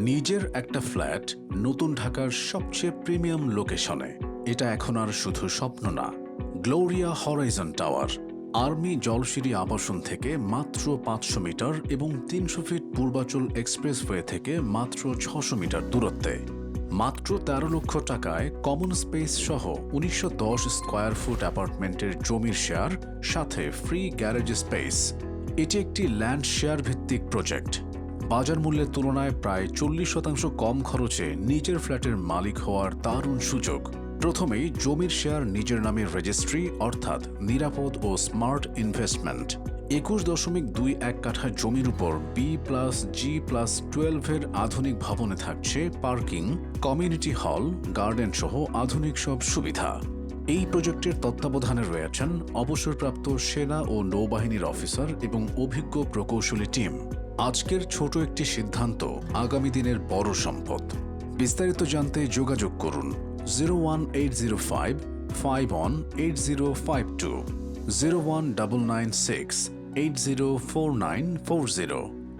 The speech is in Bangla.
নিজের একটা ফ্ল্যাট নতুন ঢাকার সবচেয়ে প্রিমিয়াম লোকেশনে। এটা এখন আর শুধু স্বপ্ন না, Gloria Horizon tower army Jolshiri আবাসন থেকে মাত্র 500 মিটার এবং 300 ফিট পূর্বাচল এক্সপ্রেসওয়ে থেকে মাত্র 600 মিটার দূরত্বে। মাত্র 13 লক্ষ টাকায় কমন স্পেস সহ 1910 স্কোয়ার ফুট অ্যাপার্টমেন্টের জমির শেয়ার, সাথে ফ্রি গ্যারেজ স্পেস। এটি একটি ল্যান্ড শেয়ার ভিত্তিক প্রজেক্ট। বাজার মূল্যের তুলনায় প্রায় 40% কম খরচে নিজের ফ্ল্যাটের মালিক হওয়ার দারুণ সুযোগ। প্রথমেই জমির শেয়ার নিজের নামে রেজিস্ট্রি, অর্থাৎ নিরাপদ ও স্মার্ট ইনভেস্টমেন্ট। 21.21 কাঠা জমির উপর B+G+12 এর আধুনিক ভবনে থাকছে পার্কিং, কমিউনিটি হল, গার্ডেন সহ আধুনিক সব সুবিধা। এই প্রজেক্টের তত্ত্বাবধানে রয়েছেন অবসরপ্রাপ্ত সেনা ও নৌবাহিনীর অফিসার এবং অভিজ্ঞ প্রকৌশলী টিম। আজকের ছোট একটি সিদ্ধান্ত আগামী দিনের বড় সম্পদ। বিস্তারিত জানতে যোগাযোগ করুন 01805 518052, 01996 804940।